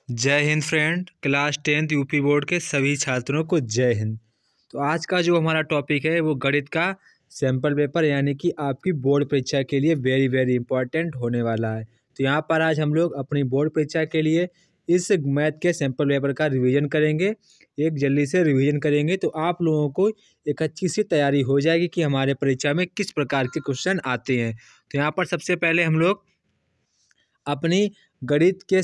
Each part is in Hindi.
जय Hind friend. Class 10th UP board के सभी छात्रों को जय हिंद। तो आज का जो हमारा टॉपिक है वो गणित का सैम्पल पेपर यानी कि आपकी बोर्ड परीक्षा के लिए वेरी वेरी इंपॉर्टेंट होने वाला है। तो यहाँ पर आज हम लोग अपनी बोर्ड परीक्षा के लिए इस मैथ के सैम्पल पेपर का रिवीजन करेंगे। एक जल्दी से रिवीजन करेंगे तो आप लोगों को एक अच्छी सी तैयारी हो जाएगी कि हमारे परीक्षा में किस प्रकार के क्वेश्चन आते हैं। तो यहाँ पर सबसे पहले हम लोग अपनी गणित के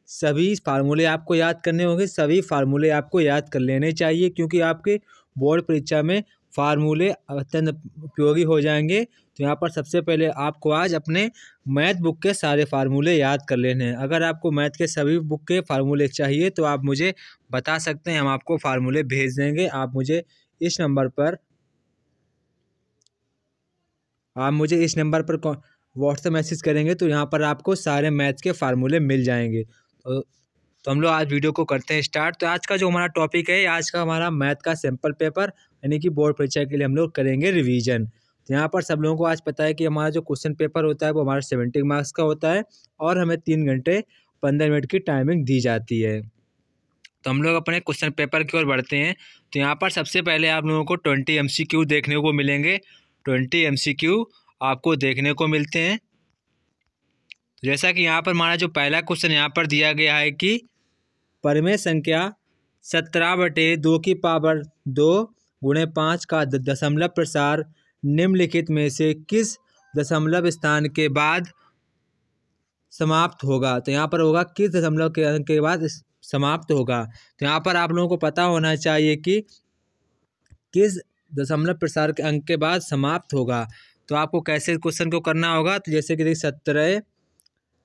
सभी फार्मूले आपको याद करने होंगे। सभी फार्मूले आपको याद कर लेने चाहिए क्योंकि आपके बोर्ड परीक्षा में फार्मूले अत्यंत उपयोगी हो जाएंगे। तो यहाँ पर सबसे पहले आपको आज अपने मैथ बुक के सारे फार्मूले याद कर लेने हैं। अगर आपको मैथ के सभी बुक के फार्मूले चाहिए तो आप मुझे बता सकते हैं, हम आपको फार्मूले भेज देंगे। आप मुझे इस नंबर पर व्हाट्सएप मैसेज करेंगे तो यहाँ पर आपको सारे मैथ्स के फार्मूले मिल जाएंगे। तो हम लोग आज वीडियो को करते हैं स्टार्ट। तो आज का जो हमारा टॉपिक है, आज का हमारा मैथ का सैम्पल पेपर यानी कि बोर्ड परीक्षा के लिए हम लोग करेंगे रिवीजन। तो यहाँ पर सब लोगों को आज पता है कि हमारा जो क्वेश्चन पेपर होता है वो हमारा 70 मार्क्स का होता है और हमें 3 घंटे 15 मिनट की टाइमिंग दी जाती है। तो हम लोग अपने क्वेश्चन पेपर की ओर बढ़ते हैं। तो यहाँ पर सबसे पहले आप लोगों को 20 MCQ देखने को मिलेंगे। 20 MCQ आपको देखने को मिलते हैं। जैसा कि यहाँ पर हमारा जो पहला क्वेश्चन यहाँ पर दिया गया है कि परिमेय संख्या 17/2 की पावर 2 गुणे 5 का दशमलव प्रसार निम्नलिखित में से किस दशमलव स्थान के बाद समाप्त होगा। तो यहाँ पर होगा किस दशमलव के अंक के बाद समाप्त होगा। तो यहाँ पर आप लोगों को पता होना चाहिए कि किस दशमलव प्रसार के अंक के बाद समाप्त होगा। तो आपको कैसे क्वेश्चन को करना होगा, तो जैसे कि देखिए 17,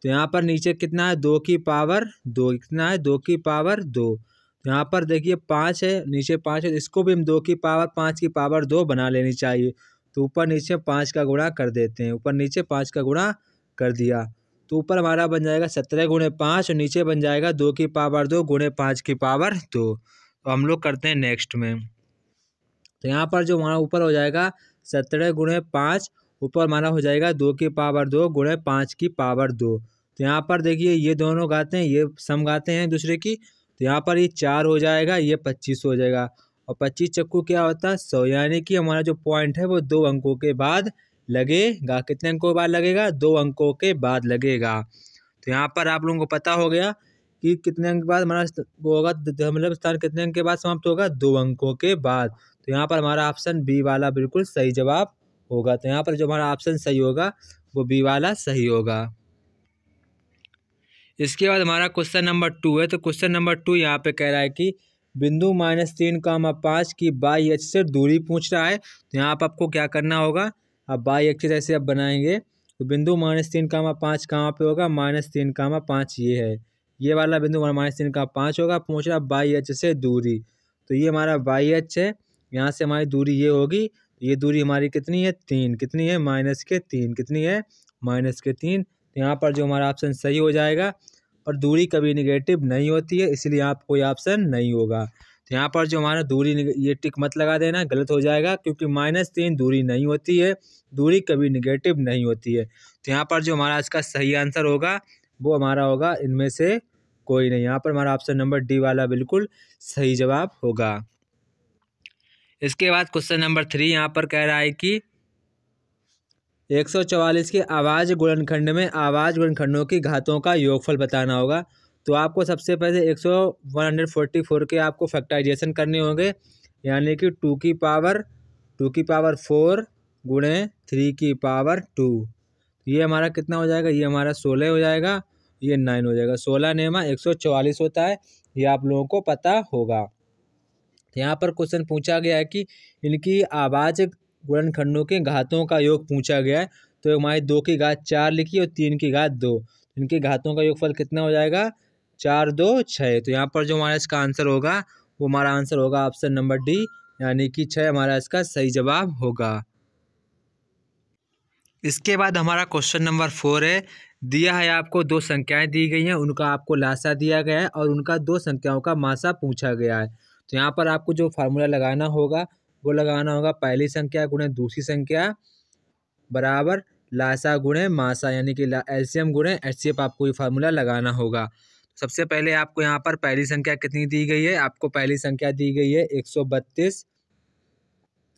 तो यहाँ पर नीचे कितना है 2 की पावर 2, कितना है 2 की पावर 2। तो यहाँ पर देखिए 5 है, नीचे 5 है, इसको भी हम 2 की पावर 5 की पावर 2 बना लेनी चाहिए। तो ऊपर नीचे 5 का गुणा कर देते हैं, ऊपर नीचे 5 का गुणा कर दिया तो ऊपर हमारा बन जाएगा 17 गुणे 5 और नीचे बन जाएगा 2 की पावर 2 गुणे 5 की पावर 2। तो हम लोग करते हैं नेक्स्ट में। तो यहाँ पर जो हमारा ऊपर हो जाएगा 17 गुणे 5, ऊपर हमारा हो जाएगा 2 की पावर 2 गुणे 5 की पावर 2। तो यहाँ पर देखिए ये दोनों गाते हैं, ये सम गाते हैं दूसरे की। तो यहाँ पर ये 4 हो जाएगा, ये 25 हो जाएगा और 25 चक्कू क्या होता है 100, यानी कि हमारा जो पॉइंट है वो 2 अंकों के बाद लगेगा। कितने अंकों के बाद लगेगा 2 अंकों के बाद लगेगा। तो यहाँ पर आप लोगों को पता हो गया कि कितने अंक के बाद हमारा वो होगा, दशमलव स्थान कितने अंक के बाद समाप्त होगा 2 अंकों के बाद। तो यहाँ पर हमारा ऑप्शन बी वाला बिल्कुल सही जवाब होगा। तो यहाँ पर जो हमारा ऑप्शन सही होगा वो बी वाला सही होगा। इसके बाद हमारा क्वेश्चन नंबर 2 है। तो क्वेश्चन नंबर 2 यहाँ पे कह रहा है कि बिंदु -3, 5 की बाई अक्ष से दूरी पूछ रहा है। तो यहाँ पर आपको क्या करना होगा, अब बाई अक्ष ऐसे अब बनाएंगे तो बिंदु -3, 5 कहाँ पे होगा, -3, 5 ये है, ये वाला बिंदु -3, 5 होगा। पूछ रहा बाई अक्ष से दूरी, तो ये हमारा बाई अक्ष है, यहाँ से हमारी दूरी ये होगी। ये दूरी हमारी कितनी है 3, कितनी है -3, कितनी है -3। तो यहाँ पर जो हमारा ऑप्शन सही हो जाएगा। और दूरी कभी निगेटिव नहीं होती है, इसलिए यहाँ पर कोई ऑप्शन नहीं होगा। तो यहाँ पर जो हमारा दूरी, ये टिक मत लगा देना, गलत हो जाएगा क्योंकि -3 दूरी नहीं होती है, दूरी कभी निगेटिव नहीं होती है। तो यहाँ पर जो हमारा इसका सही आंसर होगा वो हमारा होगा इनमें से कोई नहीं। यहाँ पर हमारा ऑप्शन नंबर डी वाला बिल्कुल सही जवाब होगा। इसके बाद क्वेश्चन नंबर 3 यहाँ पर कह रहा है कि 144 के अभाज्य गुणनखंड में अभाज्य गुणनखंडों की घातों का योगफल बताना होगा। तो आपको सबसे पहले 144 के आपको फैक्टराइजेशन करने होंगे, यानी कि 2 की पावर 4 गुणे 3 की पावर 2। ये हमारा कितना हो जाएगा, ये हमारा 16 हो जाएगा, ये 9 हो जाएगा। 16 नेमा 144 होता है, ये आप लोगों को पता होगा। तो यहाँ पर क्वेश्चन पूछा गया है कि इनकी अभाज्य गुणनखंडों के घातों का योग पूछा गया है। तो हमारी 2 की घात 4 लिखी और 3 की घात 2, इनके घातों का योगफल कितना हो जाएगा 4, 2, 6। तो यहाँ पर जो हमारा इसका आंसर होगा वो हमारा आंसर होगा ऑप्शन नंबर डी, यानी कि 6 हमारा इसका सही जवाब होगा। इसके बाद हमारा क्वेश्चन नंबर 4 है। दिया है आपको 2 संख्याएं दी गई हैं, उनका आपको लासा दिया गया है और उनका 2 संख्याओं का मासा पूछा गया है। तो यहाँ पर आपको जो फार्मूला लगाना होगा वो लगाना होगा पहली संख्या गुणे दूसरी संख्या बराबर लासा गुणे मासा, यानी कि एलसीएम गुणे एचसीएफ, आपको ये फार्मूला लगाना होगा। सबसे पहले आपको यहाँ पर पहली संख्या कितनी दी गई है, आपको पहली संख्या दी गई है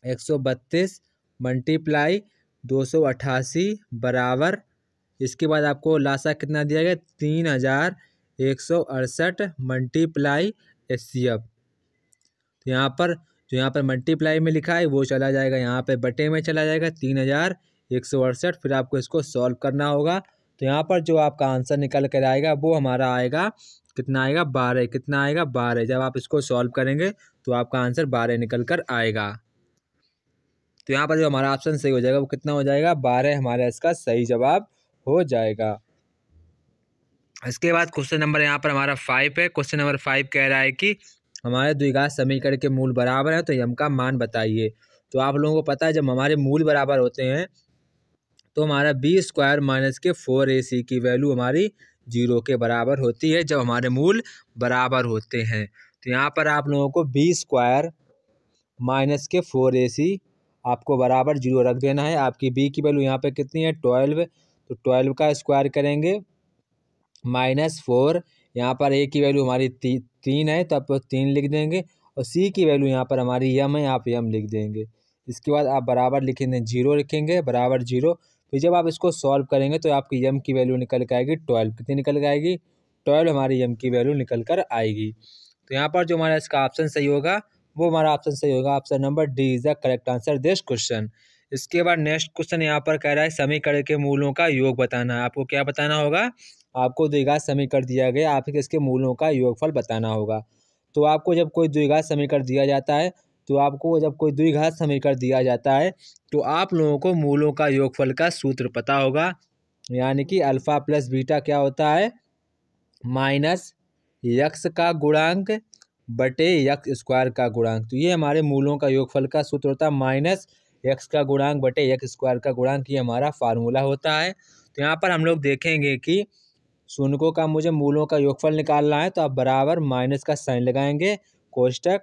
132 मल्टीप्लाई 288 बराबर, इसके बाद आपको लासा कितना दिया गया 3168 मल्टीप्लाई HCF। तो यहाँ पर मल्टीप्लाई में लिखा है वो चला जाएगा यहाँ पे बटे में चला जाएगा 3168। फिर आपको इसको सॉल्व करना होगा। तो यहाँ पर जो आपका आंसर निकल कर आएगा वो हमारा आएगा कितना आएगा 12। कितना आएगा 12। जब आप इसको सॉल्व करेंगे तो आपका आंसर 12 निकल कर आएगा। तो यहाँ पर जो हमारा ऑप्शन सही हो जाएगा वो कितना हो जाएगा 12 हमारा इसका सही जवाब हो जाएगा। इसके बाद क्वेश्चन नंबर यहाँ पर हमारा 5 है। क्वेश्चन नंबर 5 कह रहा है कि हमारे द्विघात समीकरण के मूल बराबर है तो यम का मान बताइए। तो आप लोगों को पता है जब हमारे मूल बराबर होते हैं तो हमारा b² माइनस के 4ac की वैल्यू हमारी 0 के बराबर होती है जब हमारे मूल बराबर होते हैं। तो यहाँ पर आप लोगों को b² माइनस के 4ac आपको बराबर 0 रख देना है। आपकी b की वैल्यू यहाँ पे कितनी है 12, तो 12 का स्क्वायर करेंगे -4, यहाँ पर a की वैल्यू हमारी 3 है तो आप 3 लिख देंगे, और c की वैल्यू यहाँ पर हमारी m है, आप m लिख देंगे। इसके बाद आप बराबर लिखेंगे 0 लिखेंगे बराबर 0। फिर जब आप इसको सॉल्व करेंगे तो आपकी m की वैल्यू निकल कर आएगी 12। कितनी निकल कर आएगी 12 हमारी m की वैल्यू निकल कर आएगी। तो यहाँ पर जो हमारा इसका ऑप्शन सही होगा वो हमारा ऑप्शन सही होगा, option number D is the correct answer this question. इसके बाद नेक्स्ट क्वेश्चन यहाँ पर कह रहा है समीकरण के मूलों का योग बताना है। आपको क्या बताना होगा, आपको द्विघात समीकरण दिया गया, आपको इसके मूलों का योगफल बताना होगा। तो आपको जब कोई द्विघात समीकरण दिया जाता है तो आप लोगों को मूलों का योगफल का सूत्र पता होगा, यानी कि अल्फा प्लस बीटा क्या होता है माइनस यक्स का गुणांक बटे x² का गुणांक। तो ये हमारे मूलों का योगफल का सूत्र होता है माइनस x का गुणांक बटे x² का गुणांक, ये हमारा फार्मूला होता है। तो यहाँ पर हम लोग देखेंगे कि शून्यों का मुझे मूलों का योगफल निकालना है तो आप बराबर माइनस का साइन लगाएंगे कोष्टक।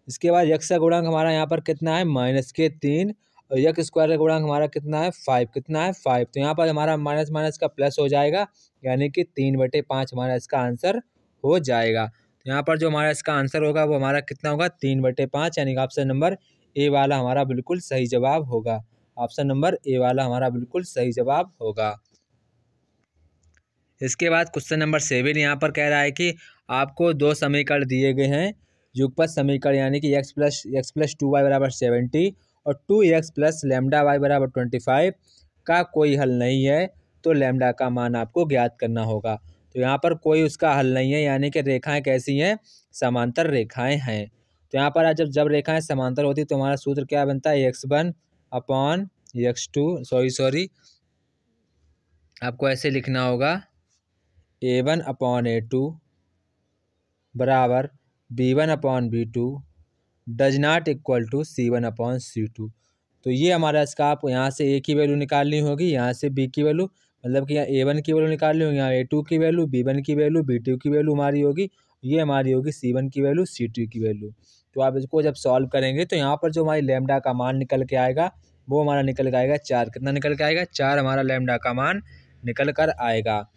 इसके बाद x का गुणांक हमारा यहाँ पर कितना है -3, और x² का गुणांक हमारा कितना है 5। कितना है 5। तो यहाँ पर हमारा माइनस माइनस का प्लस हो जाएगा, यानी कि 3/5 हमारा इसका आंसर हो जाएगा। तो यहाँ पर जो हमारा इसका आंसर होगा वो हमारा कितना होगा 3/5, यानी कि ऑप्शन नंबर ए वाला हमारा बिल्कुल सही जवाब होगा। ऑप्शन नंबर ए वाला हमारा बिल्कुल सही जवाब होगा। इसके बाद क्वेश्चन नंबर 7 यहाँ पर कह रहा है कि आपको दो समीकरण दिए गए हैं, युगपत समीकरण यानी कि x + 2y बराबर 70 और 2x + λy बराबर 25 का कोई हल नहीं है तो लैम्डा का मान आपको ज्ञात करना होगा। तो यहाँ पर कोई उसका हल नहीं है, यानी कि रेखाएं कैसी हैं समांतर रेखाएं हैं। तो यहाँ पर जब रेखाएं समांतर होती तो हमारा सूत्र क्या बनता है x1 अपॉन x2 आपको ऐसे लिखना होगा a1 अपॉन a2 बराबर b1 upon b2 does not equal to c1 upon c2। तो ये हमारा इसका आपको यहाँ से a की वैल्यू निकालनी होगी, यहाँ से b की वैल्यू, मतलब कि यहाँ a1 की वैल्यू निकालनी होगी, यहाँ a2 की वैल्यू, b1 की वैल्यू, b2 की वैल्यू हमारी होगी, ये हमारी होगी c1 की वैल्यू, c2 की वैल्यू। तो आप इसको जब सॉल्व करेंगे तो यहाँ पर जो हमारी लैम्डा का मान निकल के आएगा वो हमारा निकल के आएगा 4। कितना निकल के आएगा 4 हमारा लैम्डा का मान निकल कर आएगा।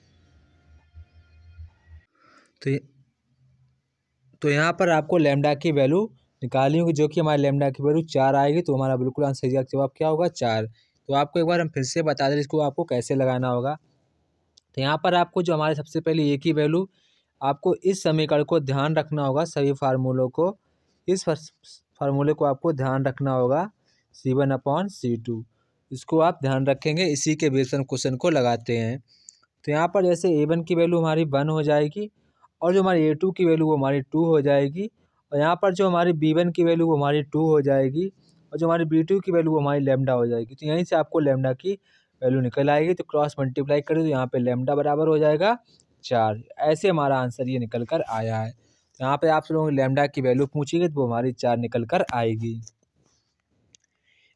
तो यहाँ पर आपको लैम्डा की वैल्यू निकालनी होगी, जो कि हमारे लैम्डा की वैल्यू 4 आएगी। तो हमारा बिल्कुल आंसर सही जवाब क्या होगा 4। तो आपको एक बार हम फिर से बता दें इसको आपको कैसे लगाना होगा। तो यहाँ पर आपको जो हमारे सबसे पहले a की वैल्यू, आपको इस समीकरण को ध्यान रखना होगा, सभी फार्मूलों को, इस फार्मूले को आपको ध्यान रखना होगा c1 अपॉन c2, इसको आप ध्यान रखेंगे, इसी के बेस पर क्वेश्चन को लगाते हैं। तो यहाँ पर जैसे a1 की वैल्यू हमारी 1 हो जाएगी और जो हमारी a2 की वैल्यू वो हमारी 2 हो जाएगी, और यहाँ पर जो हमारी b1 की वैल्यू वो हमारी 2 हो जाएगी, और जो हमारी b2 की वैल्यू वो हमारी लैम्डा हो जाएगी। तो यहीं से आपको लैम्डा की वैल्यू निकल आएगी। तो क्रॉस मल्टीप्लाई करें तो यहाँ पे लैम्डा बराबर हो जाएगा 4। ऐसे हमारा आंसर ये निकल कर आया है। तो यहाँ पे आप लोगों लैम्डा की वैल्यू पूछेंगे तो वो हमारी 4 निकल कर आएगी।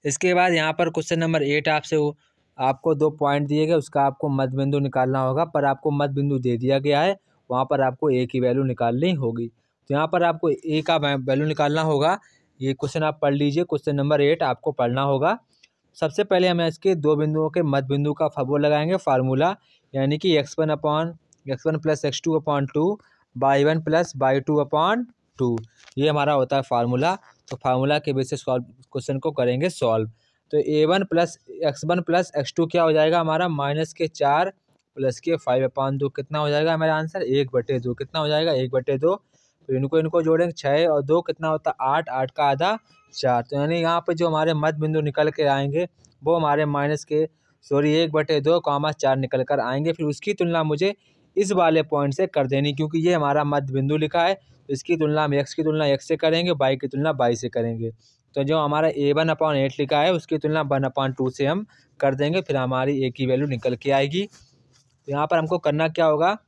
इसके बाद यहाँ पर क्वेश्चन नंबर 8 आपको 2 पॉइंट दिए गए, उसका आपको मध्य बिंदु निकालना होगा, पर आपको मध्य बिंदु दे दिया गया है, वहाँ पर आपको a की वैल्यू निकालनी होगी। तो यहाँ पर आपको a का वैल्यू निकालना होगा। ये क्वेश्चन आप पढ़ लीजिए, क्वेश्चन नंबर 8 आपको पढ़ना होगा। सबसे पहले हमें इसके दो बिंदुओं के मध्य बिंदु का वो लगाएंगे फार्मूला, यानी कि x1 upon x1 plus x2/2 y1 plus y2/2। ये हमारा होता है फार्मूला। तो फार्मूला के बेसिस क्वेश्चन को करेंगे सॉल्व। तो a1 plus x1 plus x2 क्या हो जाएगा हमारा, -4 प्लस के 5/2 कितना हो जाएगा हमारा आंसर 1/2। कितना हो जाएगा 1/2। तो इनको जोड़ेंगे 6 और 2 कितना होता है 8, 8 का आधा 4। तो यानी यहाँ पर जो हमारे मध्य बिंदु निकल के आएंगे वो हमारे 1/2, 4 निकल कर आएंगे। फिर उसकी तुलना मुझे इस वाले पॉइंट से कर देनी, क्योंकि ये हमारा मध्य बिंदु लिखा है। तो इसकी तुलना हम x की तुलना x से करेंगे, y की तुलना y से करेंगे। तो जो हमारा a1/8 लिखा है उसकी तुलना 1/2 से हम कर देंगे, फिर हमारी a की वैल्यू निकल के आएगी। तो यहाँ पर हमको करना क्या होगा,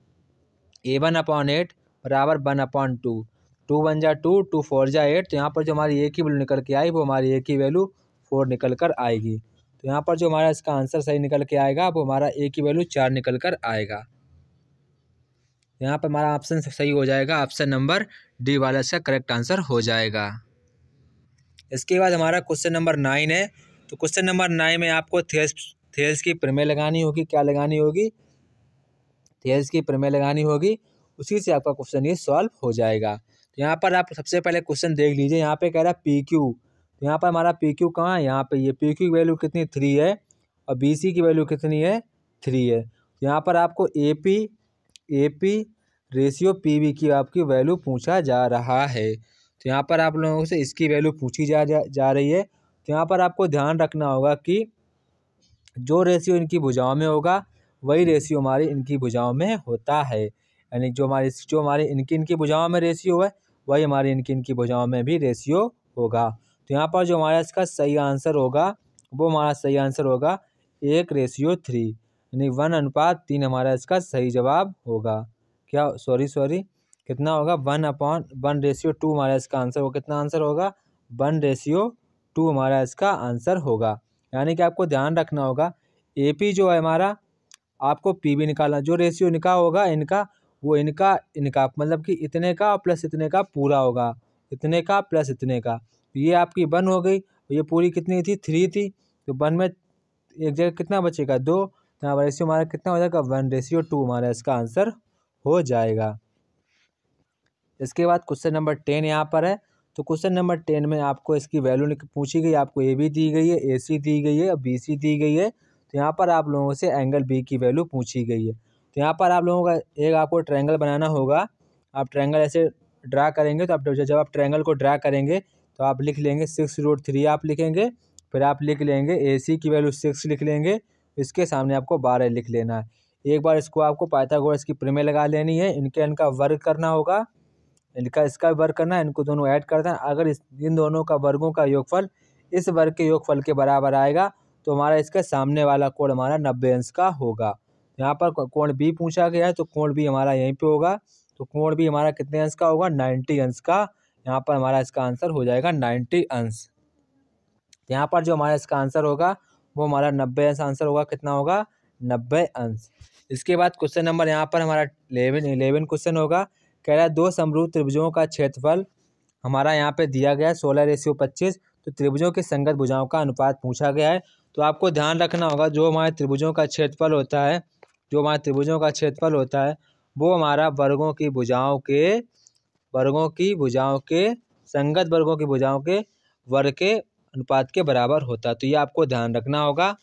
a1/8 बराबर 1/2, 2 1 जा 2, 2 4 जा 8। तो यहाँ पर जो हमारी a की वैल्यू निकल के आई वो हमारी a की वैल्यू 4 निकल कर आएगी। तो यहाँ पर जो हमारा इसका आंसर सही निकल के आएगा वो हमारा a की वैल्यू 4 निकल कर आएगा। यहाँ पर हमारा ऑप्शन सही हो जाएगा, ऑप्शन नंबर डी वाला इसका करेक्ट आंसर हो जाएगा। इसके बाद हमारा क्वेश्चन नंबर 9 है। तो क्वेश्चन नंबर 9 में आपको थेल्स की प्रमेय लगानी होगी। क्या लगानी होगी, थेल्स की प्रमेय लगानी होगी। उसी से आपका क्वेश्चन ये सॉल्व हो जाएगा। तो यहाँ पर आप सबसे पहले क्वेश्चन देख लीजिए। यहाँ पे कह रहा है पी क्यू। तो यहाँ पर हमारा पी क्यू कहाँ है, यहाँ पे ये पी क्यू की वैल्यू कितनी 3 है और बी सी की वैल्यू कितनी है 3 है। तो यहाँ पर आपको A P ratio P B की आपकी वैल्यू पूछा जा रहा है। तो यहाँ पर आप लोगों से इसकी वैल्यू पूछी जा रही है। तो यहाँ पर आपको ध्यान रखना होगा कि जो रेशियो इनकी भुजाओं में होगा वही रेशियो हमारी इनकी भुजाओं में होता है। यानी जो हमारी इनकी भुजाओं में रेशियो है वही हमारी इनकी भुजाओं में भी रेशियो होगा। तो यहाँ पर जो हमारा इसका सही आंसर होगा वो हमारा सही आंसर होगा 1:3, यानी 1:3 हमारा इसका सही जवाब होगा। क्या सॉरी कितना होगा 1/1:2 हमारा इसका आंसर होगा। कितना आंसर होगा 1:2 हमारा इसका आंसर होगा। यानी कि आपको ध्यान रखना होगा ए पी जो है हमारा, आपको पी बी निकालना, जो रेशियो इनका होगा इनका वो इनका मतलब कि इतने का प्लस इतने का पूरा होगा, इतने का प्लस इतने का। ये आपकी 1 हो गई, ये पूरी कितनी थी 3 थी। तो 1 में एक जगह कितना बचेगा 2। तो यहाँ रेशियो हमारा कितना हो जाएगा 1:2 हमारा इसका आंसर हो जाएगा। इसके बाद क्वेश्चन नंबर 10 यहाँ पर है। तो क्वेश्चन नंबर 10 में आपको इसकी वैल्यू पूछी गई। आपको ए बी दी गई है, ए सी दी गई है और बी सी दी गई है। तो यहाँ पर आप लोगों से एंगल बी की वैल्यू पूछी गई है। तो यहाँ पर आप लोगों का एक आपको ट्रायंगल बनाना होगा। आप ट्रायंगल ऐसे ड्रा करेंगे। तो आप जब आप ट्रायंगल को ड्रा करेंगे तो आप लिख लेंगे 6√3 आप लिखेंगे। फिर आप लिख लेंगे ए सी की वैल्यू 6 लिख लेंगे। इसके सामने आपको 12 लिख लेना है। एक बार इसको आपको पाइथागोरस की प्रमेय लगा लेनी है। इनका वर्ग करना होगा, इसका वर्ग करना है, इनको दोनों ऐड करना है। अगर इन दोनों का वर्गों का योगफल इस वर्ग के योगफल के बराबर आएगा तो हमारा इसका सामने वाला कोण हमारा 90 अंश का होगा। यहाँ पर कोण बी पूछा गया है तो कोण बी हमारा यहीं पे होगा। तो कोण बी हमारा कितने अंश का होगा 90 अंश का। यहाँ पर हमारा इसका आंसर हो जाएगा 90 अंश। यहाँ पर जो हमारा इसका आंसर होगा वो हमारा 90 अंश आंसर होगा। कितना होगा 90 अंश। इसके बाद क्वेश्चन नंबर यहाँ पर हमारा 11 क्वेश्चन होगा। कह रहा है 2 समरूप त्रिभुजों का क्षेत्रफल हमारा यहाँ पे दिया गया है 16:25। तो त्रिभुजों की संगत भुजाओं का अनुपात पूछा गया है। तो आपको ध्यान रखना होगा जो हमारे त्रिभुजों का क्षेत्रफल होता है, वो हमारा वर्गों की भुजाओं के संगत वर्गों की भुजाओं के वर्ग के अनुपात के बराबर होता है। तो ये आपको ध्यान रखना होगा।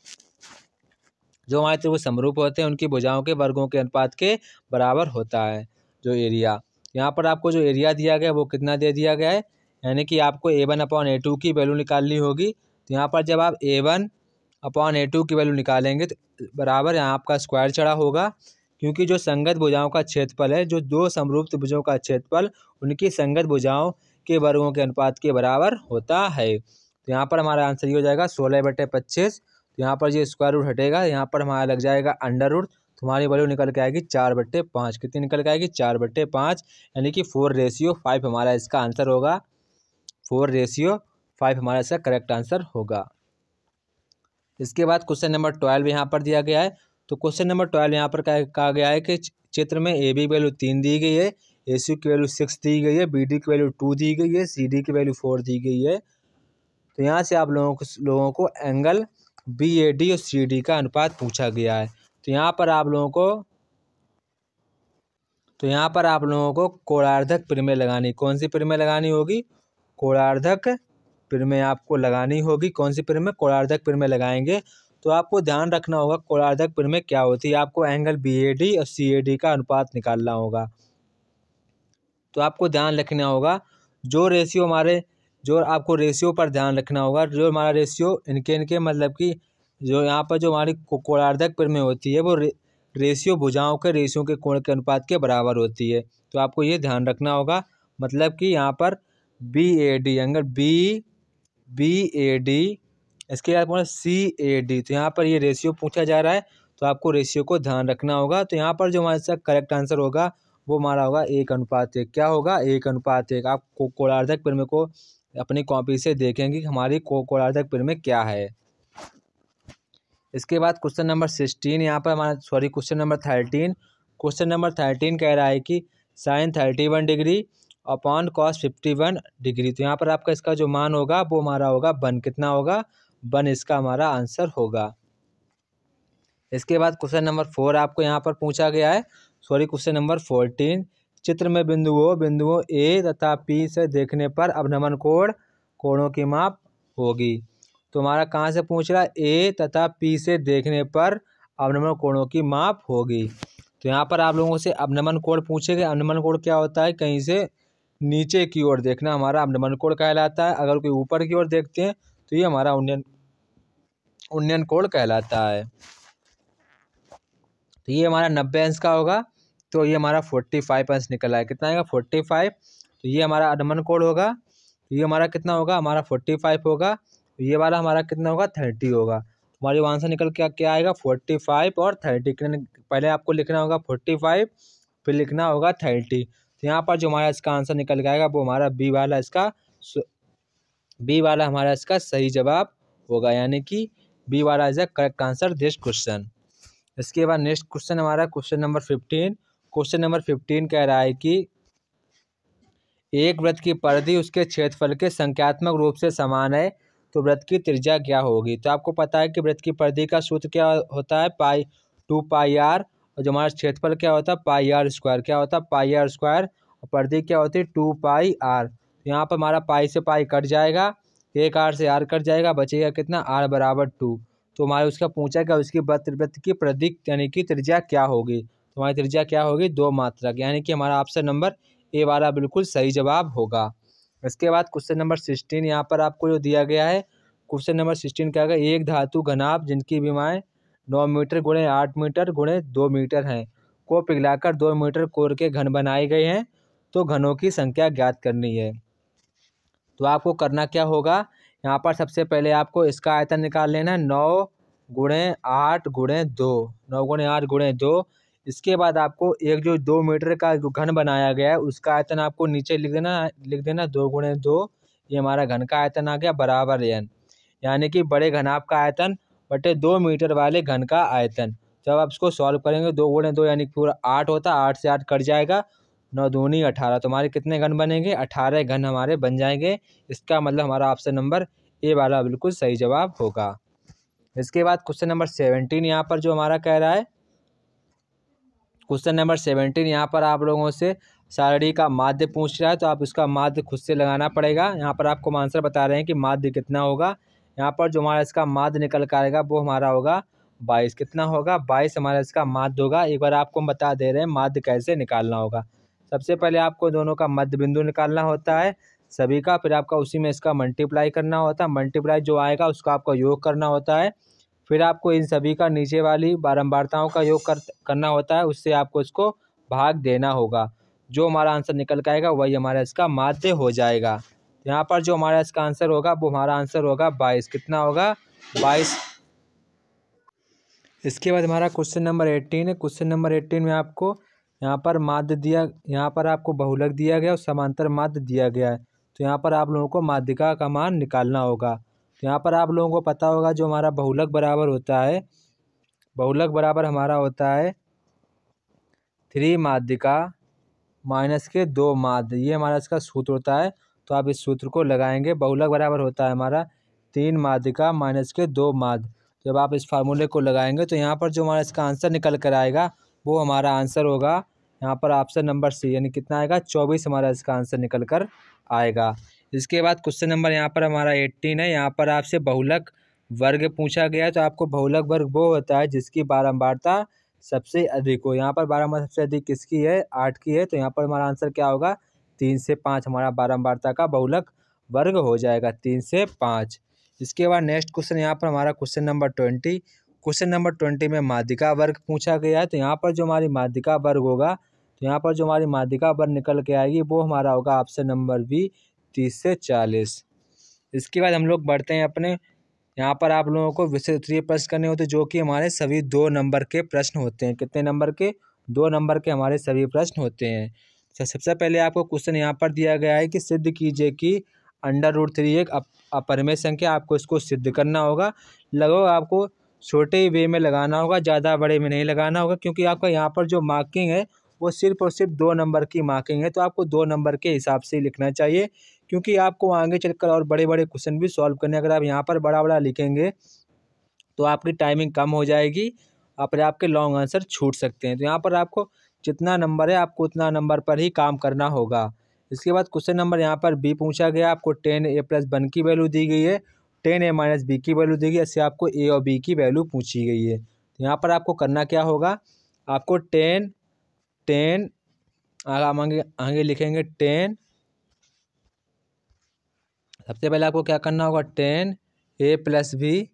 जो हमारे त्रिभुज समरूप होते हैं उनकी भुजाओं के वर्गों के अनुपात के बराबर होता है जो एरिया। यहाँ पर आपको जो एरिया दिया गया है वो कितना दे दिया गया है, यानी कि आपको A1/A2 की वैल्यू निकालनी होगी। तो यहाँ पर जब आप A1/A2 की वैल्यू निकालेंगे तो बराबर यहाँ आपका स्क्वायर चढ़ा होगा, क्योंकि जो संगत भुजाओं का क्षेत्रफल है, जो 2 समरूप त्रिभुजों का क्षेत्रफल उनकी संगत भुजाओं के वर्गों के अनुपात के बराबर होता है। तो यहाँ पर हमारा आंसर ये हो जाएगा 16/25। तो यहाँ पर ये स्क्वायर रूट हटेगा, यहाँ पर हमारा लग जाएगा अंडर रूट। तुम्हारी वैल्यू निकल के आएगी 4/5। कितनी निकल के आएगी 4/5, यानी कि 4:5 हमारा इसका आंसर होगा। 4:5 हमारा इसका करेक्ट आंसर होगा। इसके बाद क्वेश्चन नंबर 12 यहाँ पर दिया गया है। तो क्वेश्चन नंबर 12 यहाँ पर कहा गया है कि चित्र में ए बी की वैल्यू 3 दी गई है, ए सी की वैल्यू 6 दी गई है, बी डी की वैल्यू 2 दी गई है, सी डी की वैल्यू 4 दी गई है। तो यहाँ से आप लोगों को एंगल बी ए डी और सी डी का अनुपात पूछा गया है। तो यहाँ पर आप लोगों को तो यहाँ पर आप लोगों को कोणार्धक प्रमेय लगानी, कौन सी प्रमेय लगानी होगी? कोणार्धक प्रमेय आपको लगानी होगी। कौन सी प्रमेय? कोणार्धक प्रमेय लगाएंगे। तो आपको ध्यान रखना होगा कोणार्धक प्रमेय क्या होती है। आपको एंगल BAD और CAD का अनुपात निकालना होगा। तो आपको ध्यान रखना होगा जो रेशियो हमारे, जो आपको रेशियो पर ध्यान रखना होगा, जो हमारा रेशियो इनके मतलब कि जो यहाँ पर जो हमारी कोणार्धक प्रमेय होती है वो रेशियो भुजाओं के रेशियो के कोण के अनुपात के बराबर होती है। तो आपको ये ध्यान रखना होगा। मतलब कि यहाँ पर BAD एंगल BAD, इसके बाद CAD, तो यहाँ पर ये रेशियो पूछा जा रहा है, तो आपको रेशियो को ध्यान रखना होगा। तो यहाँ पर जो हमारे साथ करेक्ट आंसर होगा वो हमारा होगा 1:1। क्या होगा? 1:1। आप कोणार्धक प्रमेय को अपनी कॉपी से देखेंगे कि हमारी कोणार्धक प्रमेय क्या है। इसके बाद क्वेश्चन नंबर 16 यहाँ पर हमारा क्वेश्चन नंबर 13। क्वेश्चन नंबर 13 कह रहा है कि sin 31 degree upon cos 51 degree. तो यहाँ पर आपका इसका जो मान होगा वो हमारा होगा 1। कितना होगा? 1 इसका हमारा आंसर होगा। इसके बाद क्वेश्चन नंबर 4 आपको यहाँ पर पूछा गया है, क्वेश्चन नंबर 14। चित्र में बिंदुओं A तथा P से देखने पर अवनमन कोणों की माप होगी। तो हमारा कहाँ से पूछ रहा है? A तथा P से देखने पर अवनमन कोणों की माप होगी। तो यहाँ पर आप लोगों से अवनमन कोण पूछेंगे। अवनमन कोण क्या होता है? कहीं से नीचे की ओर देखना हमारा अवनमन कोण कहलाता है। अगर कोई ऊपर की ओर देखते हैं तो ये हमारा उन्नयन कोण कहलाता है। तो ये हमारा 90 अंश का होगा। तो ये हमारा 45 अंश निकल आया। कितना आएगा? 45। तो ये हमारा अवनमन कोण होगा। तो ये हमारा कितना होगा? हमारा 45 होगा। तो ये वाला हमारा कितना होगा? 30 होगा। हमारी आंसर निकल के क्या आएगा? 45 और 30। पहले आपको लिखना होगा 45, फिर लिखना होगा 30। तो यहाँ पर जो हमारा इसका आंसर निकल के आएगा वो हमारा बी वाला हमारा इसका सही जवाब होगा, यानी कि बी वाला is the correct answer this question. इसके बाद नेक्स्ट क्वेश्चन हमारा क्वेश्चन नंबर 15। क्वेश्चन नंबर 15 कह रहा है कि एक वृत्त की परिधि उसके क्षेत्रफल के संख्यात्मक रूप से समान है, तो वृत्त की त्रिज्या क्या होगी? तो आपको पता है कि वृत्त की परिधि का सूत्र क्या होता है? 2πr, और जो हमारा क्षेत्रफल क्या होता है? πr²। क्या होता है? πr²। और परिधि क्या होती है? 2πr। तो यहाँ पर हमारा पाई से पाई कट जाएगा, एक r से r कट जाएगा, बचेगा कितना? r = 2। तो हमारे उसका पूछा कि उसकी वृत्त की परिधि यानी कि त्रिज्या क्या होगी? तो हमारी त्रिज्या क्या होगी? 2 मात्रक, यानी कि हमारा ऑप्शन नंबर ए वाला बिल्कुल सही जवाब होगा। इसके बाद क्वेश्चन नंबर 16 यहाँ पर आपको जो दिया गया है, क्वेश्चन नंबर 16 क्या होगा? एक धातु घनाभ जिनकी विमाएं 9 मीटर × 8 मीटर × 2 मीटर हैं को पिघलाकर 2 मीटर कोर के घन बनाए गए हैं, तो घनों की संख्या ज्ञात करनी है। तो आपको करना क्या होगा? यहाँ पर सबसे पहले आपको इसका आयतन निकाल लेना है, 9 × 8 × 2, 9 × 8 × 2। इसके बाद आपको एक जो 2 मीटर का जो घन बनाया गया है उसका आयतन आपको नीचे लिख देना 2 × 2। ये हमारा घन का आयतन आ गया बराबर n, यानी कि बड़े घनाभ का आयतन बटे 2 मीटर वाले घन का आयतन। जब आप इसको सॉल्व करेंगे 2 × 2 यानी पूरा 8 होता है, 8 से 8 कट जाएगा, 9 दूनी 18। तो हमारे कितने घन बनेंगे? 18 घन हमारे बन जाएंगे। इसका मतलब हमारा ऑप्शन नंबर ए वाला बिल्कुल सही जवाब होगा। इसके बाद क्वेश्चन नंबर 17 यहाँ पर जो हमारा कह रहा है, क्वेश्चन नंबर 17 यहाँ पर आप लोगों से सारणी का माध्य पूछ रहा है, तो आप इसका माध्य खुद से लगाना पड़ेगा। यहाँ पर आपको आंसर बता रहे हैं कि माध्य कितना होगा। यहाँ पर जो हमारा इसका माध्य निकल कर आएगा वो हमारा होगा 22। कितना होगा? 22 हमारा इसका माध्य होगा। एक बार आपको हम बता दे रहे हैं माध्य कैसे निकालना होगा। सबसे पहले आपको दोनों का मध्य बिंदु निकालना होता है सभी का, फिर आपका उसी में इसका मल्टीप्लाई करना होता है, मल्टीप्लाई जो आएगा उसका आपको योग करना होता है, फिर आपको इन सभी का नीचे वाली बारंबारताओं का योग करना होता है, उससे आपको इसको भाग देना होगा। जो हमारा आंसर निकल के आएगा वही हमारा इसका माध्य हो जाएगा। यहाँ पर जो हमारा इसका आंसर होगा वो हमारा आंसर होगा 22। कितना होगा? 22। इसके बाद हमारा क्वेश्चन नंबर 18 है। क्वेश्चन नंबर 18 में आपको यहाँ पर माध्य दिया, यहाँ पर आपको बहुलक दिया गया और समांतर माध्य दिया गया है। तो यहाँ पर आप लोगों को माध्यिका का मान निकालना होगा। तो यहाँ पर आप लोगों को पता होगा जो हमारा बहुलक बराबर होता है, बहुलक बराबर हमारा होता है 3 माध्यिका माइनस के 2 माध्य, ये हमारा इसका सूत्र होता है। तो आप इस सूत्र को लगाएंगे, बहुलक बराबर होता है हमारा 3 माध्यिका माइनस के 2 माध्य। जब आप इस फार्मूले को लगाएंगे तो यहाँ पर जो हमारा इसका आंसर निकल कर आएगा वो हमारा आंसर होगा, यहाँ पर ऑप्शन नंबर सी, यानी कितना आएगा 24 हमारा इसका आंसर निकल कर आएगा। इसके बाद क्वेश्चन नंबर यहाँ पर हमारा 18 है। यहाँ पर आपसे बहुलक वर्ग पूछा गया है। तो आपको बहुलक वर्ग वो होता है जिसकी बारंबारता सबसे अधिक हो। यहाँ पर बारंबारता सबसे अधिक किसकी है? 8 की है। तो यहाँ पर हमारा आंसर क्या होगा? 3 से 5 हमारा बारंबारता का बहुलक वर्ग हो जाएगा, 3 से 5। इसके बाद नेक्स्ट क्वेश्चन यहाँ पर हमारा क्वेश्चन नंबर 20। क्वेश्चन नंबर 20 में माध्यिका वर्ग पूछा गया है। तो यहाँ पर जो हमारी माध्यिका वर्ग होगा, तो यहाँ पर जो हमारी माध्यिका वर्ग निकल के आएगी वो हमारा होगा ऑप्शन नंबर बी, 30 से 40। इसके बाद हम लोग बढ़ते हैं अपने, यहाँ पर आप लोगों को विषय उत्तरीय प्रश्न करने होते हैं जो कि हमारे सभी 2 नंबर के प्रश्न होते हैं। कितने नंबर के? 2 नंबर के हमारे सभी प्रश्न होते हैं। सबसे पहले आपको क्वेश्चन यहाँ पर दिया गया है कि सिद्ध कीजिए कि √3 एक अपरिमेय संख्या। आपको इसको सिद्ध करना होगा। लगभग आपको छोटे वे में लगाना होगा, ज़्यादा बड़े में नहीं लगाना होगा, क्योंकि आपका यहाँ पर जो मार्किंग है वो सिर्फ और सिर्फ 2 नंबर की मार्किंग है। तो आपको 2 नंबर के हिसाब से लिखना चाहिए, क्योंकि आपको आगे चलकर और बड़े बड़े क्वेश्चन भी सॉल्व करने। अगर आप यहाँ पर बड़ा बड़ा लिखेंगे तो आपकी टाइमिंग कम हो जाएगी, और आपके लॉन्ग आंसर छूट सकते हैं। तो यहाँ पर आपको जितना नंबर है आपको उतना नंबर पर ही काम करना होगा। इसके बाद क्वेश्चन नंबर यहाँ पर बी पूछा गया। आपको 10a+1 की वैल्यू दी गई है, 10a-b की वैल्यू दी गई है। इससे आपको ए और बी की वैल्यू पूछी गई है। तो यहाँ पर आपको करना क्या होगा? आपको 10 आगे लिखेंगे 10। सबसे पहले आपको क्या करना होगा? 10a+b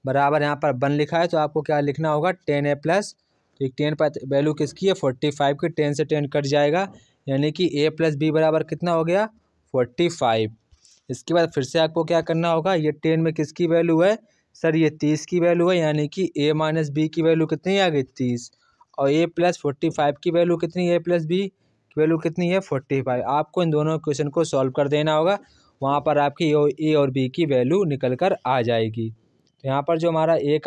बराबर, यहाँ पर 1 लिखा है तो आपको क्या लिखना होगा? 10a+, तो 10 पर वैल्यू किसकी है? 45 की। 10 से 10 कट जाएगा, यानी कि a+b बराबर कितना हो गया? 45। इसके बाद फिर से आपको क्या करना होगा? ये 10 में किसकी वैल्यू है? सर ये 30 की वैल्यू है, यानी कि a-b की वैल्यू कितनी आ गई? 30। और a+45 की वैल्यू कितनी है? a+b की वैल्यू कितनी है? 45। आपको इन दोनों क्वेश्चन को सॉल्व कर देना होगा, वहाँ पर आपकी ए और बी की वैल्यू निकल कर आ जाएगी। तो यहाँ पर जो हमारा ए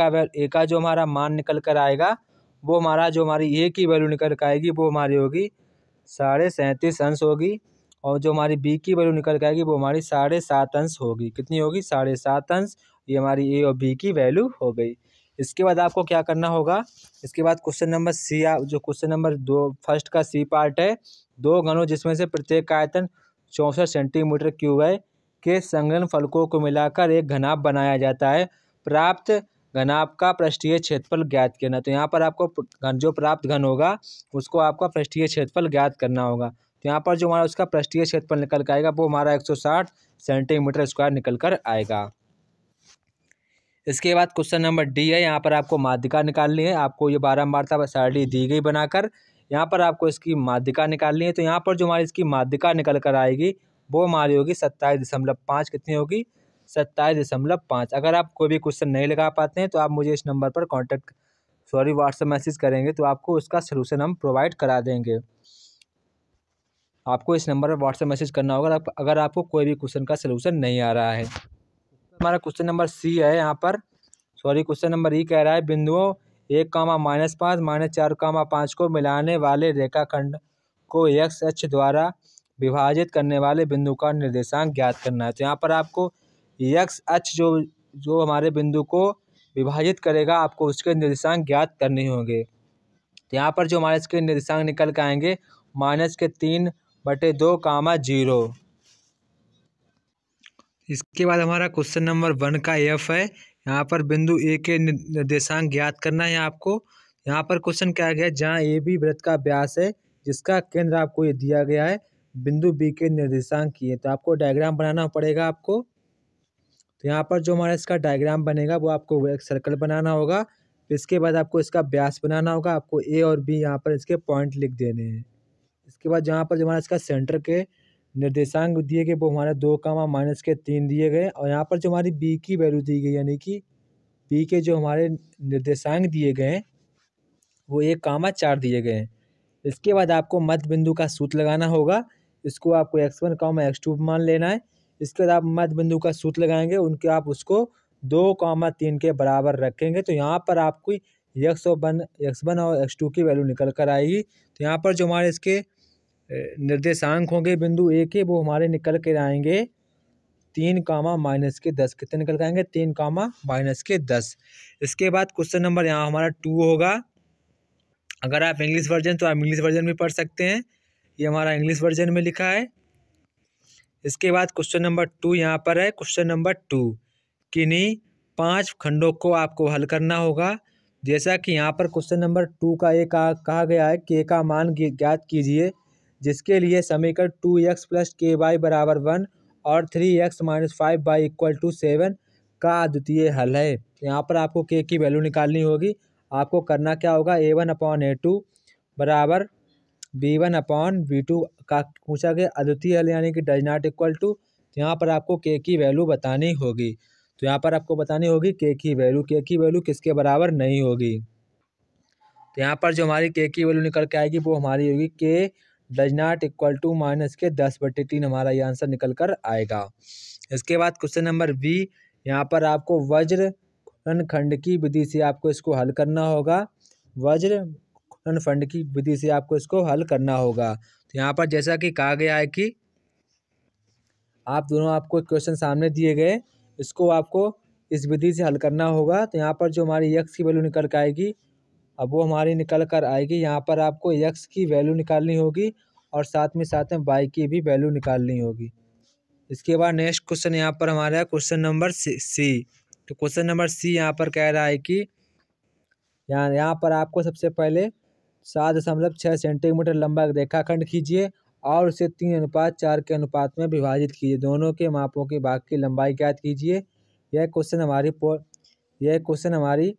का जो हमारा मान निकल कर आएगा, वो हमारा जो हमारी ए की वैल्यू निकल कर आएगी वो हमारी होगी 37.5 अंश होगी। और जो हमारी बी की वैल्यू निकल कर आएगी वो हमारी 7.5 अंश होगी। कितनी होगी? 7.5 अंश। ये हमारी ए और बी की वैल्यू हो गई। इसके बाद आपको क्या करना होगा? इसके बाद क्वेश्चन नंबर सी, जो क्वेश्चन नंबर 2 फर्स्ट का सी पार्ट है, 2 घनों जिसमें से प्रत्येक का आयतन 64 सेंटीमीटर क्यूब है के संलग्न फलकों को मिलाकर एक घनाभ बनाया जाता है। प्राप्त घनाभ का पृष्ठीय क्षेत्रफल ज्ञात करना। तो यहाँ पर आपको जो प्राप्त घन होगा उसको आपका पृष्ठीय क्षेत्रफल ज्ञात करना होगा। तो यहाँ पर जो हमारा उसका पृष्ठीय क्षेत्रफल निकल कर आएगा वो हमारा 160 सेंटीमीटर स्क्वायर निकल कर आएगा। इसके बाद क्वेश्चन नंबर डी है। यहाँ पर आपको माध्यिका निकालनी है। आपको ये बारंबारता सारणी दी गई बनाकर, यहाँ पर आपको इसकी माध्यिका निकालनी है। तो यहाँ पर जो हमारी इसकी माध्यिका निकल कर आएगी वो हमारी होगी 27.5। कितनी होगी? 27.5। अगर आप कोई भी क्वेश्चन नहीं लगा पाते हैं तो आप मुझे इस नंबर पर व्हाट्सएप मैसेज करेंगे तो आपको उसका सलूशन हम प्रोवाइड करा देंगे। आपको इस नंबर पर व्हाट्सएप मैसेज करना होगा अगर आपको कोई भी क्वेश्चन का सलूशन नहीं आ रहा है। हमारा क्वेश्चन नंबर सी है। यहाँ पर क्वेश्चन नंबर ई कह रहा है बिंदुओं 1, -5, -4, 5 को मिलाने वाले रेखाखंड को x अक्ष द्वारा विभाजित करने वाले बिंदु का निर्देशांक ज्ञात करना है। तो यहाँ पर आपको x अक्ष जो हमारे बिंदु को विभाजित करेगा, आपको उसके निर्देशांक ज्ञात करने होंगे। तो यहाँ पर जो हमारे इसके निर्देशांक निकल के आएंगे -3/2, 0। इसके बाद हमारा क्वेश्चन नंबर 1 का एफ है। यहाँ पर बिंदु ए के निर्देशांक ज्ञात करना है आपको। यहाँ पर क्वेश्चन क्या गया? जहाँ ए बी वृत्त का व्यास है जिसका केंद्र आपको ये दिया गया है, बिंदु बी के निर्देशांक की है। तो आपको डायग्राम बनाना पड़ेगा आपको। तो यहाँ पर जो हमारा इसका डायग्राम बनेगा वो आपको एक सर्कल बनाना होगा। इसके बाद आपको इसका व्यास बनाना होगा। आपको ए और बी यहाँ पर इसके पॉइंट लिख देने हैं। इसके बाद जहाँ पर जो हमारा इसका सेंटर के निर्देशांक दिए गए वो हमारा 2, -3 दिए गए। और यहाँ पर जो हमारी बी की वैल्यू दी गई, यानी कि बी के जो हमारे निर्देशांक दिए गए हैं वो 1, 4 दिए गए हैं। इसके बाद आपको मध्य बिंदु का सूत्र लगाना होगा। इसको आपको x1, x2 मान लेना है। इसके बाद आप मध्य बिंदु का सूत्र लगाएंगे, उनके आप उसको 2, 3 के बराबर रखेंगे। तो यहाँ पर आपको x1 और x2 की वैल्यू निकल कर आएगी। तो यहाँ पर जो हमारे इसके निर्देशांक होंगे बिंदु ए के वो हमारे निकल कर आएंगे 3, -10। कितने निकल कर आएंगे? 3, -10। इसके बाद क्वेश्चन नंबर यहाँ हमारा 2 होगा। अगर आप इंग्लिश वर्जन तो आप इंग्लिश वर्जन में पढ़ सकते हैं, ये हमारा इंग्लिश वर्जन में लिखा है। इसके बाद क्वेश्चन नंबर 2 यहाँ पर है। क्वेश्चन नंबर 2, किन्हीं 5 खंडों को आपको हल करना होगा। जैसा कि यहाँ पर क्वेश्चन नंबर 2 का ए कहा गया है कि ए का मान ज्ञात कीजिए, जिसके लिए समीकरण 2x + ky = 1 और 3x - 5y = 7 का अद्वितीय हल है। तो यहाँ पर आपको के की वैल्यू निकालनी होगी। आपको करना क्या होगा, a1/a2 बराबर b1/b2 का पूछा गया अद्वितीय हल यानी कि डज नॉट इक्वल टू। तो यहाँ पर आपको के की वैल्यू बतानी होगी। तो यहाँ पर आपको बतानी होगी के की वैल्यू किसके बराबर नहीं होगी। तो यहाँ पर जो हमारी के की वैल्यू निकल के आएगी वो हमारी होगी के डज नॉट इक्वल टू -10/3 हमारा ये आंसर निकल कर आएगा। इसके बाद क्वेश्चन नंबर बी, यहाँ पर आपको वज्र खंड की विधि से आपको इसको हल करना होगा। वज्र खंड की विधि से आपको इसको हल करना होगा। तो यहाँ पर जैसा कि कहा गया है कि आप दोनों आपको क्वेश्चन सामने दिए गए, इसको आपको इस विधि से हल करना होगा। तो यहाँ पर जो हमारी x की वैल्यू निकल कर आएगी, अब वो हमारी निकल कर आएगी। यहाँ पर आपको x की वैल्यू निकालनी होगी और साथ में y की भी वैल्यू निकालनी होगी। इसके बाद नेक्स्ट क्वेश्चन यहाँ पर हमारा है क्वेश्चन नंबर सी। तो क्वेश्चन नंबर सी यहाँ पर कह रहा है कि यहाँ पर आपको सबसे पहले 7.6 सेंटीमीटर लंबा रेखाखंड खींचिए और उसे 3:4 के अनुपात में विभाजित कीजिए। दोनों के मापों के भाग की लंबाई ज्ञात कीजिए। यह क्वेश्चन हमारी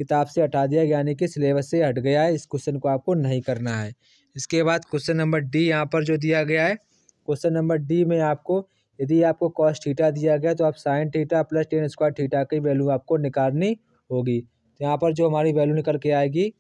किताब से हटा दिया गया, यानी कि सिलेबस से हट गया है। इस क्वेश्चन को आपको नहीं करना है। इसके बाद क्वेश्चन नंबर डी यहाँ पर जो दिया गया है, क्वेश्चन नंबर डी में आपको यदि आपको cos थीटा दिया गया तो आप sin थीटा + tan² थीटा की वैल्यू आपको निकालनी होगी। तो यहाँ पर जो हमारी वैल्यू निकल के आएगी,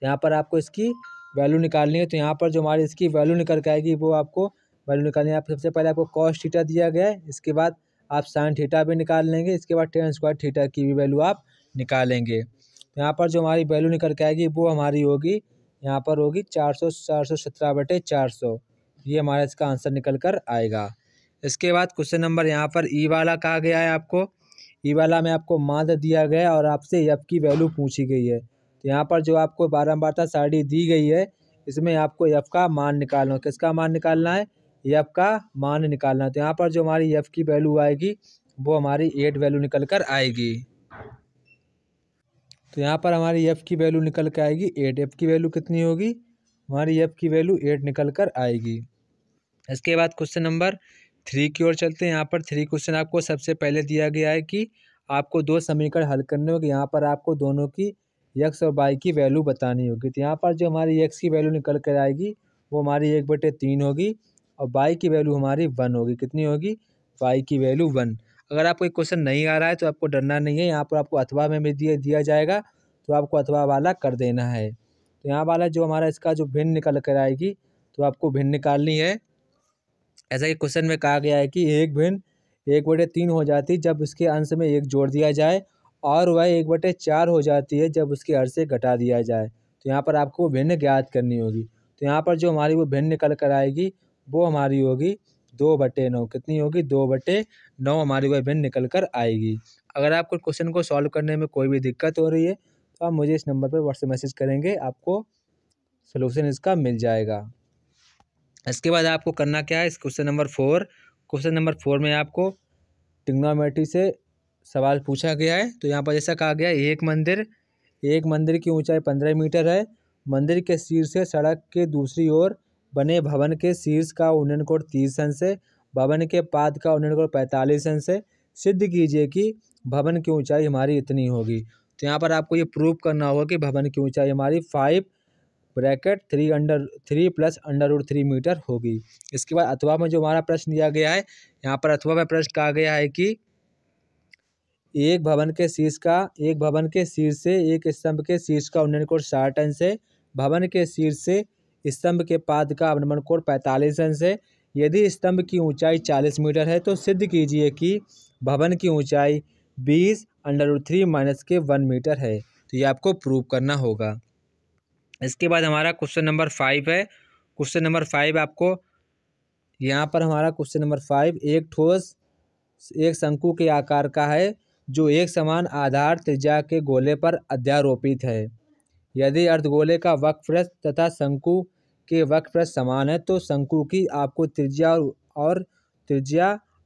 यहाँ पर आपको इसकी वैल्यू निकालनी है। तो यहाँ पर जो हमारी इसकी वैल्यू निकल के आएगी वो आपको वैल्यू निकालनी है। आप सबसे पहले आपको cos थीटा दिया गया है, इसके बाद आप sin थीटा भी निकाल लेंगे, इसके बाद tan² थीटा की भी वैल्यू आप निकालेंगे। तो यहाँ पर जो हमारी वैल्यू निकल के आएगी वो हमारी होगी, यहाँ पर होगी 417/400। ये हमारा इसका आंसर निकल कर आएगा। इसके बाद क्वेश्चन नंबर यहाँ पर ई वाला कहा गया है। आपको ई वाला में आपको माध्य दिया गया और आपसे एफ की वैल्यू पूछी गई है। तो यहाँ पर जो आपको बारंबारता सारणी दी गई है, इसमें आपको एफ का मान निकालना है। किसका मान निकालना है, एफ का मान निकालना है। तो यहाँ पर जो हमारी एफ की वैल्यू आएगी वो हमारी 8 वैल्यू निकल कर आएगी। तो यहाँ पर हमारी एफ की वैल्यू निकल कर आएगी 8। एफ की वैल्यू कितनी होगी, हमारी एफ की वैल्यू 8 निकल कर आएगी। इसके बाद क्वेश्चन नंबर 3 की ओर चलते हैं। यहाँ पर 3 क्वेश्चन आपको सबसे पहले दिया गया है कि आपको 2 समीकरण हल करने होंगे। यहाँ पर आपको दोनों की x और y की वैल्यू बतानी होगी। तो यहाँ पर जो हमारी x की वैल्यू निकल कर आएगी वो हमारी 1/3 होगी और y की वैल्यू हमारी 1 होगी। कितनी होगी, y की वैल्यू 1। अगर आपको एक क्वेश्चन नहीं आ रहा है तो आपको डरना नहीं है, यहाँ पर आपको अथवा में भी दिया जाएगा, तो आपको अथवा वाला कर देना है। तो यहाँ वाला जो हमारा इसका जो भिन्न निकल कर आएगी तो आपको भिन्न निकालनी है। ऐसा कि क्वेश्चन में कहा गया है कि एक भिन्न 1/3 हो जाती है जब उसके अंश में 1 जोड़ दिया जाए और वह 1/4 हो जाती है जब उसके हर से घटा दिया जाए। तो यहाँ पर आपको भिन्न ज्ञात करनी होगी। तो यहाँ पर जो हमारी वो भिन्न निकल कर आएगी वो हमारी होगी 2/9। कितनी होगी, 2/9 हमारी वह भिन्न निकल कर आएगी। अगर आपको क्वेश्चन को सॉल्व करने में कोई भी दिक्कत हो रही है तो आप मुझे इस नंबर पर व्हाट्सएप मैसेज करेंगे, आपको सोल्यूशन इसका मिल जाएगा। इसके बाद आपको करना क्या है, इस क्वेश्चन नंबर 4 में आपको ट्रिग्नोमेट्री से सवाल पूछा गया है। तो यहाँ पर जैसा कहा गया है, एक मंदिर की ऊंचाई 15 मीटर है। मंदिर के शीर्ष से सड़क के दूसरी ओर बने भवन के शीर्ष का उन्नयन कोण 30 अंश है। भवन के पाद का उन्नयन कोण 45 अंश है। सिद्ध कीजिए कि भवन की ऊंचाई हमारी इतनी होगी। तो यहाँ पर आपको ये प्रूव करना होगा कि भवन की ऊंचाई हमारी 5 ब्रैकेट 3 + √3 मीटर होगी। इसके बाद अथवा में जो हमारा प्रश्न दिया गया है, यहाँ पर अथवा में प्रश्न कहा गया है कि एक भवन के शीर्ष से एक स्तंभ के शीर्ष का उन्नयन कोण 60 अंश है। भवन के शीर्ष से स्तंभ के पाद का अवनमन कोण 45 अंश है। यदि स्तंभ की ऊंचाई 40 मीटर है तो सिद्ध कीजिए कि भवन की ऊंचाई 20 √3 - 1 मीटर है। तो ये आपको प्रूव करना होगा। इसके बाद हमारा क्वेश्चन नंबर 5 है। क्वेश्चन नंबर 5 आपको यहाँ पर हमारा क्वेश्चन नंबर 5 एक ठोस एक शंकु के आकार का है जो एक समान आधार त्रिज्या के गोले पर अध्यारोपित है। यदि अर्धगोले का वक्रपृष्ठ तथा शंकु के वक्रपृष्ठ समान है तो शंकु की आपको त्रिज्या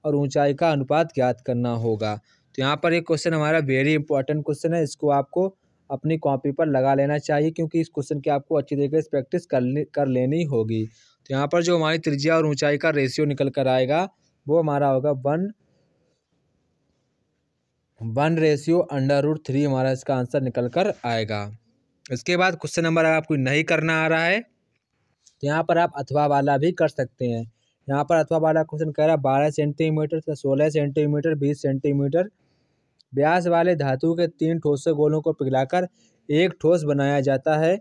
और ऊंचाई का अनुपात ज्ञात करना होगा। तो यहाँ पर एक क्वेश्चन हमारा वेरी इंपॉर्टेंट क्वेश्चन है, इसको आपको अपनी कॉपी पर लगा लेना चाहिए क्योंकि इस क्वेश्चन की आपको अच्छी तरीके से प्रैक्टिस कर लेनी होगी। तो यहाँ पर जो हमारी त्रिज्या और ऊंचाई का रेशियो निकल कर आएगा वो हमारा होगा 1/√3 हमारा इसका आंसर निकल कर आएगा। इसके बाद क्वेश्चन नंबर अगर आपको नहीं करना आ रहा है तो यहाँ पर आप अथवा वाला भी कर सकते हैं। यहाँ पर अथवा वाला क्वेश्चन कह रहा है 12 सेंटीमीटर से 16 सेंटीमीटर 20 सेंटीमीटर व्यास वाले धातु के 3 ठोसे गोलों को पिघलाकर एक ठोस बनाया जाता है।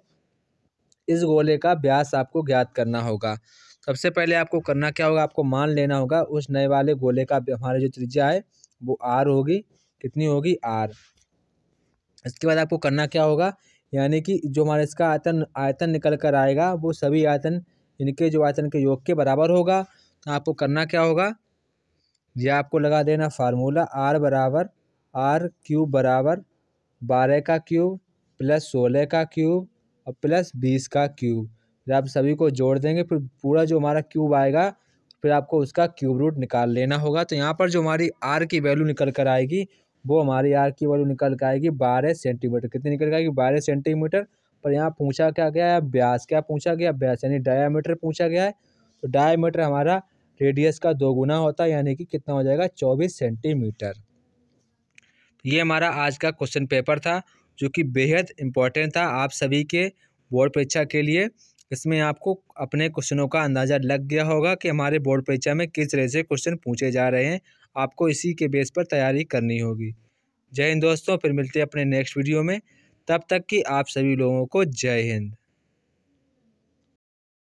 इस गोले का व्यास आपको ज्ञात करना होगा। सबसे पहले आपको करना क्या होगा, आपको मान लेना होगा उस नए वाले गोले का हमारी जो त्रिज्या है वो r होगी। कितनी होगी, r। इसके बाद आपको करना क्या होगा, यानी कि जो हमारा इसका आयतन निकल कर आएगा वो सभी आयतन इनके जो आयतन के योग के बराबर होगा। तो आपको करना क्या होगा, यह आपको लगा देना फार्मूला R बराबर 12 का क्यूब प्लस 16 का क्यूब और प्लस 20 का क्यूब। फिर आप सभी को जोड़ देंगे, फिर पूरा जो हमारा क्यूब आएगा फिर आपको उसका क्यूब रूट निकाल लेना होगा। तो यहाँ पर जो हमारी R की वैल्यू निकल कर आएगी वो हमारी R की वैल्यू निकल कर आएगी 12 सेंटीमीटर। कितनी निकल कर आएगी, 12 सेंटीमीटर। पर यहाँ पूछा क्या गया है, व्यास। क्या पूछा गया, व्यास, यानी डायामीटर पूछा गया है। तो डायामीटर हमारा रेडियस का 2 गुना होता है, यानी कि कितना हो जाएगा, 24 सेंटीमीटर। ये हमारा आज का क्वेश्चन पेपर था जो कि बेहद इम्पोर्टेंट था आप सभी के बोर्ड परीक्षा के लिए। इसमें आपको अपने क्वेश्चनों का अंदाज़ा लग गया होगा कि हमारे बोर्ड परीक्षा में किस तरह से क्वेश्चन पूछे जा रहे हैं। आपको इसी के बेस पर तैयारी करनी होगी। जय हिंद दोस्तों, फिर मिलते हैं अपने नेक्स्ट वीडियो में। तब तक कि आप सभी लोगों को जय हिंद।